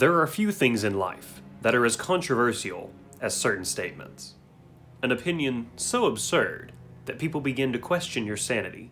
There are a few things in life that are as controversial as certain statements. An opinion so absurd that people begin to question your sanity.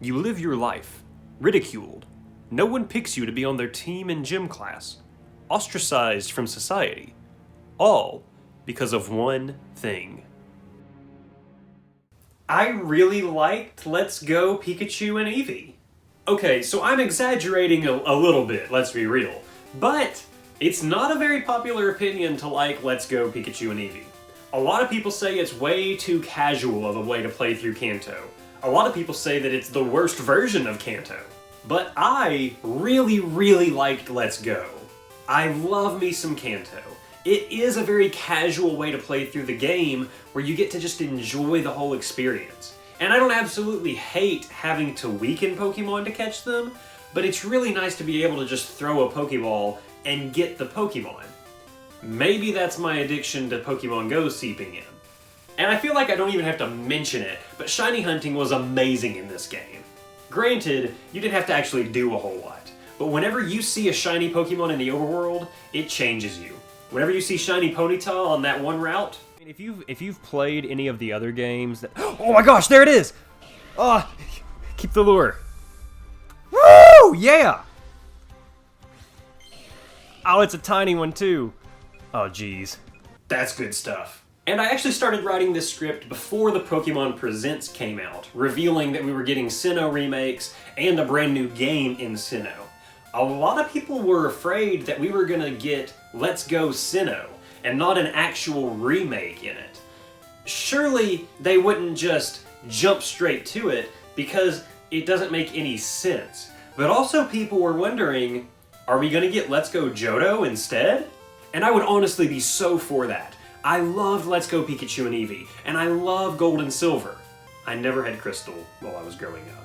You live your life, ridiculed. No one picks you to be on their team in gym class. Ostracized from society. All because of one thing. I really liked Let's Go Pikachu and Eevee. Okay, so I'm exaggerating a little bit, let's be real. But it's not a very popular opinion to like Let's Go Pikachu and Eevee. A lot of people say it's way too casual of a way to play through Kanto. A lot of people say that it's the worst version of Kanto. But I really liked Let's Go. I love me some Kanto. It is a very casual way to play through the game where you get to just enjoy the whole experience. And I don't absolutely hate having to weaken Pokemon to catch them, but it's really nice to be able to just throw a Pokeball and get the Pokemon. Maybe that's my addiction to Pokemon Go seeping in. And I feel like I don't even have to mention it, but shiny hunting was amazing in this game. Granted, you didn't have to actually do a whole lot, but whenever you see a shiny Pokemon in the overworld, it changes you. Whenever you see shiny Ponyta on that one route, if you've played any of the other games that— oh my gosh, there it is! Oh, keep the lure. Woo! Yeah! Oh, it's a tiny one too. Oh geez. That's good stuff. And I actually started writing this script before the Pokemon Presents came out, revealing that we were getting Sinnoh remakes and a brand new game in Sinnoh. A lot of people were afraid that we were gonna get Let's Go Sinnoh and not an actual remake in it. Surely they wouldn't just jump straight to it because it doesn't make any sense. But also people were wondering, are we gonna get Let's Go Johto instead? And I would honestly be so for that. I loved Let's Go Pikachu and Eevee, and I love Gold and Silver. I never had Crystal while I was growing up.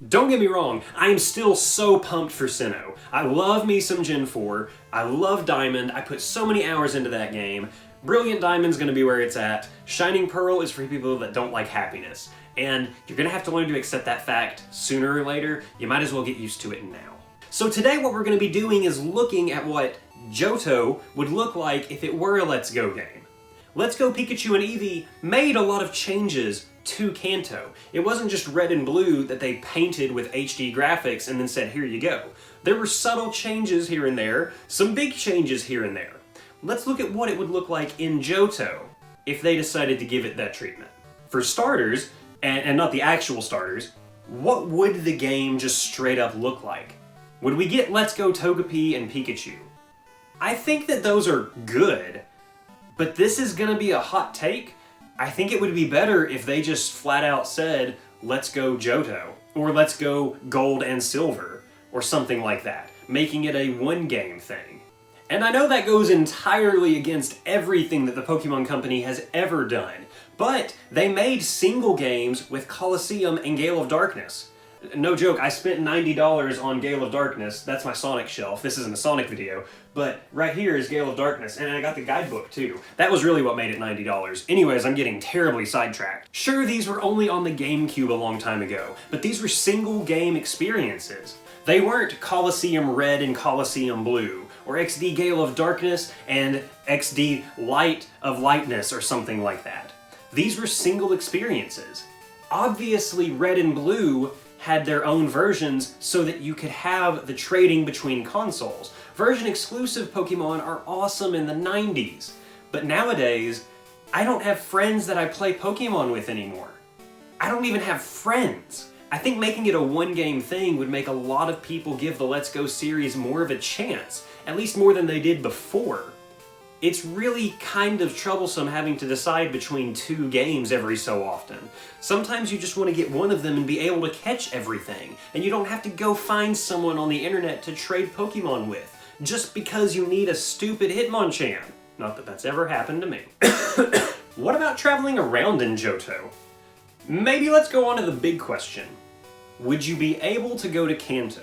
Don't get me wrong, I am still so pumped for Sinnoh. I love me some Gen 4, I love Diamond, I put so many hours into that game. Brilliant Diamond's gonna be where it's at. Shining Pearl is for people that don't like happiness. And you're gonna have to learn to accept that fact sooner or later. You might as well get used to it now. So today what we're gonna be doing is looking at what Johto would look like if it were a Let's Go game. Let's Go Pikachu and Eevee made a lot of changes to Kanto. It wasn't just red and blue that they painted with HD graphics and then said, here you go. There were subtle changes here and there, some big changes here and there. Let's look at what it would look like in Johto if they decided to give it that treatment. For starters, and not the actual starters, what would the game just straight up look like? Would we get Let's Go Togepi and Pikachu? I think that those are good, but this is gonna be a hot take. I think it would be better if they just flat out said, let's go Johto, or let's go Gold and Silver, or something like that, making it a one-game thing. And I know that goes entirely against everything that the Pokemon Company has ever done, but they made single games with Colosseum and Gale of Darkness. No joke, I spent $90 on Gale of Darkness. That's my Sonic shelf. This isn't a Sonic video, but right here is Gale of Darkness, and I got the guidebook too. That was really what made it $90. Anyways, I'm getting terribly sidetracked. Sure, these were only on the GameCube a long time ago, but these were single game experiences. They weren't Colosseum Red and Colosseum Blue, or XD Gale of Darkness and XD Light of Lightness or something like that. These were single experiences. Obviously, Red and Blue had their own versions so that you could have the trading between consoles. Version exclusive Pokemon are awesome in the 90s, but nowadays, I don't have friends that I play Pokemon with anymore. I don't even have friends. I think making it a one-game thing would make a lot of people give the Let's Go series more of a chance, at least more than they did before. It's really kind of troublesome having to decide between two games every so often. Sometimes you just want to get one of them and be able to catch everything, and you don't have to go find someone on the internet to trade Pokemon with, just because you need a stupid Hitmonchan. Not that that's ever happened to me. What about traveling around in Johto? Maybe let's go on to the big question. Would you be able to go to Kanto?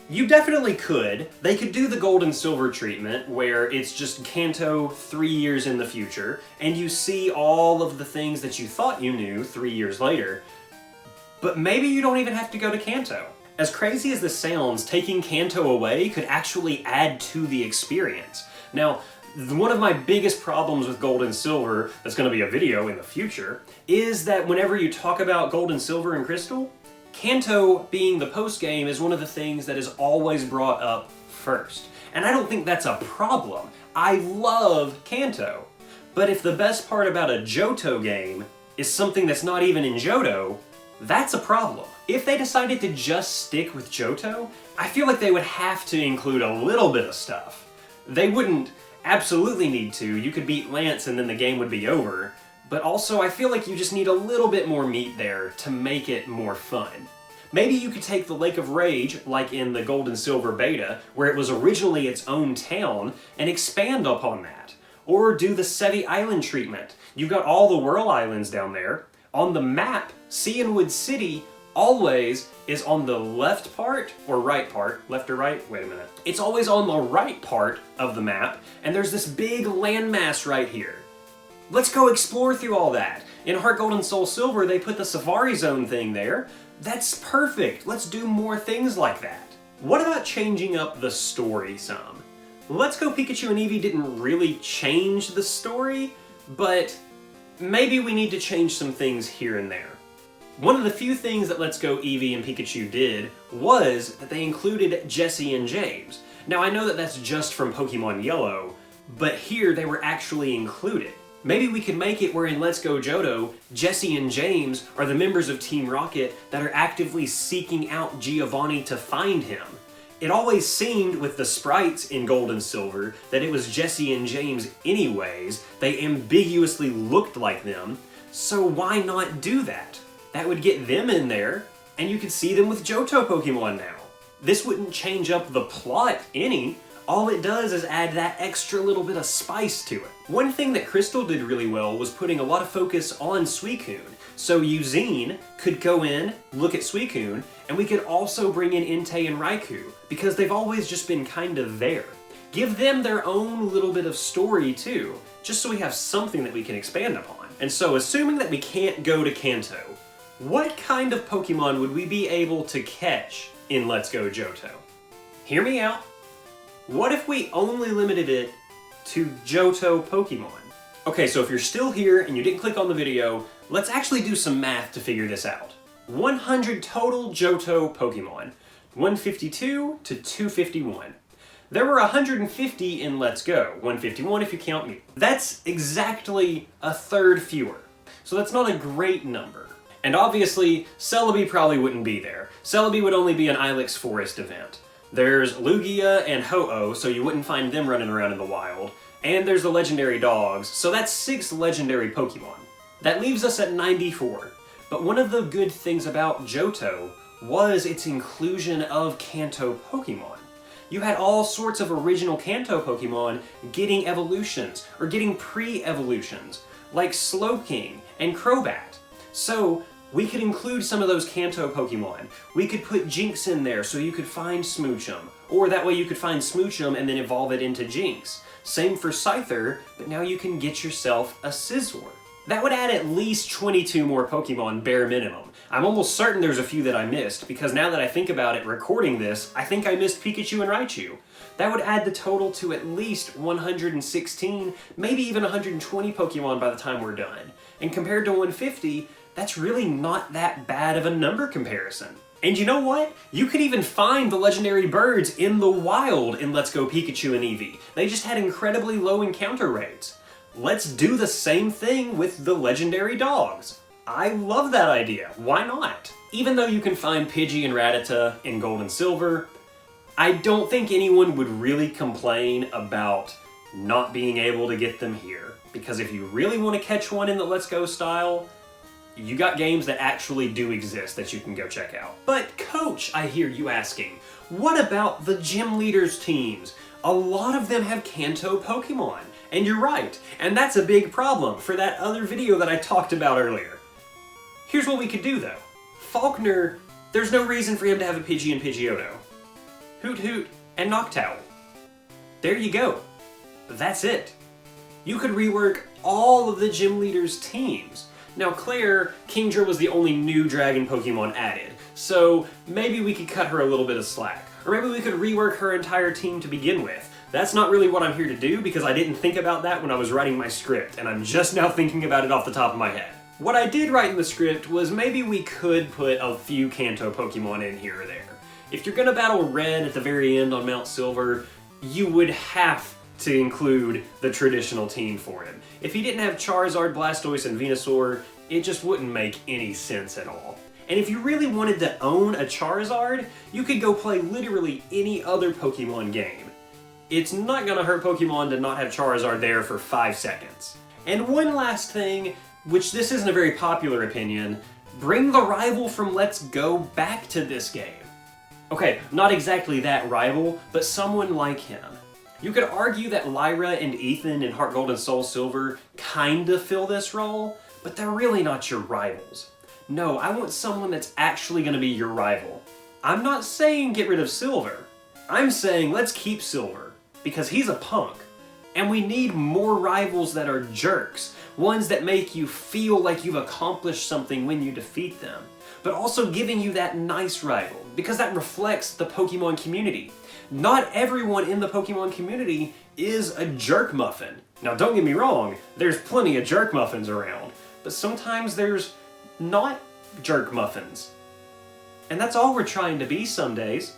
You definitely could. They could do the Gold and Silver treatment, where it's just Kanto 3 years in the future, and you see all of the things that you thought you knew 3 years later, but maybe you don't even have to go to Kanto. As crazy as this sounds, taking Kanto away could actually add to the experience. Now, one of my biggest problems with Gold and Silver, that's going to be a video in the future, is that whenever you talk about Gold and Silver and Crystal, Kanto being the post-game is one of the things that is always brought up first. And I don't think that's a problem. I love Kanto. But if the best part about a Johto game is something that's not even in Johto, that's a problem. If they decided to just stick with Johto, I feel like they would have to include a little bit of stuff. They wouldn't absolutely need to. You could beat Lance and then the game would be over. But also, I feel like you just need a little bit more meat there to make it more fun. Maybe you could take the Lake of Rage, like in the Gold and Silver beta, where it was originally its own town, and expand upon that. Or do the Sevi Island treatment. You've got all the Whirl Islands down there. On the map, Cianwood City always is on the left part, or right part, left or right? Wait a minute. It's always on the right part of the map, and there's this big landmass right here. Let's go explore through all that. In Heart Gold and Soul Silver, they put the Safari Zone thing there. That's perfect. Let's do more things like that. What about changing up the story some? Let's Go Pikachu and Eevee didn't really change the story, but maybe we need to change some things here and there. One of the few things that Let's Go Eevee and Pikachu did was that they included Jessie and James. Now I know that that's just from Pokemon Yellow, but here they were actually included. Maybe we could make it where in Let's Go Johto, Jessie and James are the members of Team Rocket that are actively seeking out Giovanni to find him. It always seemed with the sprites in Gold and Silver that it was Jessie and James anyways. They ambiguously looked like them, so why not do that? That would get them in there, and you could see them with Johto Pokemon now. This wouldn't change up the plot any. All it does is add that extra little bit of spice to it. One thing that Crystal did really well was putting a lot of focus on Suicune. So Eugene could go in, look at Suicune, and we could also bring in Entei and Raikou, because they've always just been kind of there. Give them their own little bit of story too, just so we have something that we can expand upon. And so, assuming that we can't go to Kanto, what kind of Pokemon would we be able to catch in Let's Go Johto? Hear me out. What if we only limited it to Johto Pokemon? Okay, so if you're still here and you didn't click on the video, let's actually do some math to figure this out. 100 total Johto Pokemon, 152 to 251. There were 150 in Let's Go, 151 if you count me. That's exactly a third fewer. So that's not a great number. And obviously, Celebi probably wouldn't be there. Celebi would only be an Ilex Forest event. There's Lugia and Ho-Oh, so you wouldn't find them running around in the wild. And there's the legendary dogs, so that's 6 legendary Pokemon. That leaves us at 94. But one of the good things about Johto was its inclusion of Kanto Pokemon. You had all sorts of original Kanto Pokemon getting evolutions, or getting pre-evolutions, like Slowking and Crobat. So, we could include some of those Kanto Pokemon. We could put Jinx in there so you could find Smoochum. Or that way you could find Smoochum and then evolve it into Jinx. Same for Scyther, but now you can get yourself a Scizor. That would add at least 22 more Pokemon, bare minimum. I'm almost certain there's a few that I missed, because now that I think about it recording this, I think I missed Pikachu and Raichu. That would add the total to at least 116, maybe even 120 Pokemon by the time we're done. And compared to 150, that's really not that bad of a number comparison. And you know what? You could even find the legendary birds in the wild in Let's Go Pikachu and Eevee. They just had incredibly low encounter rates. Let's do the same thing with the legendary dogs. I love that idea. Why not? Even though you can find Pidgey and Rattata in Gold and Silver, I don't think anyone would really complain about not being able to get them here. Because if you really want to catch one in the Let's Go style, you got games that actually do exist that you can go check out. But Coach, I hear you asking, what about the gym leaders teams? A lot of them have Kanto Pokemon. And you're right, and that's a big problem for that other video that I talked about earlier. Here's what we could do though. Faulkner, there's no reason for him to have a Pidgey and Pidgeotto. Hoot Hoot and Noctowl. There you go. That's it. You could rework all of the gym leaders' teams. Now Claire, Kingdra was the only new dragon Pokemon added, so maybe we could cut her a little bit of slack. Or maybe we could rework her entire team to begin with. That's not really what I'm here to do because I didn't think about that when I was writing my script, and I'm just now thinking about it off the top of my head. What I did write in the script was maybe we could put a few Kanto Pokemon in here or there. If you're gonna battle Red at the very end on Mount Silver, you would have to include the traditional team for him. If he didn't have Charizard, Blastoise, and Venusaur, it just wouldn't make any sense at all. And if you really wanted to own a Charizard, you could go play literally any other Pokemon game. It's not gonna hurt Pokemon to not have Charizard there for 5 seconds. And one last thing, which this isn't a very popular opinion, bring the rival from Let's Go back to this game. Okay, not exactly that rival, but someone like him. You could argue that Lyra and Ethan in Heart Gold and Soul Silver kinda fill this role, but they're really not your rivals. No, I want someone that's actually gonna be your rival. I'm not saying get rid of Silver. I'm saying let's keep Silver, because he's a punk. And we need more rivals that are jerks, ones that make you feel like you've accomplished something when you defeat them, but also giving you that nice rival, because that reflects the Pokemon community. Not everyone in the Pokemon community is a jerk muffin. Now don't get me wrong, there's plenty of jerk muffins around, but sometimes there's not jerk muffins. And that's all we're trying to be some days,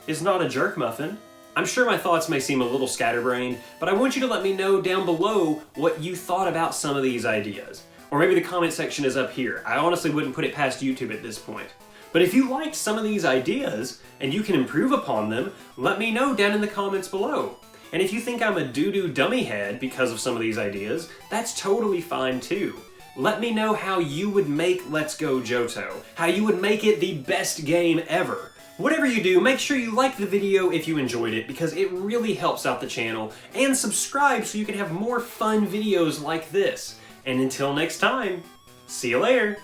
is not a jerk muffin. I'm sure my thoughts may seem a little scatterbrained, but I want you to let me know down below what you thought about some of these ideas. Or maybe the comment section is up here. I honestly wouldn't put it past YouTube at this point. But if you liked some of these ideas, and you can improve upon them, let me know down in the comments below. And if you think I'm a doo-doo dummy head because of some of these ideas, that's totally fine too. Let me know how you would make Let's Go Johto, how you would make it the best game ever. Whatever you do, make sure you like the video if you enjoyed it because it really helps out the channel, and subscribe so you can have more fun videos like this. And until next time, see you later!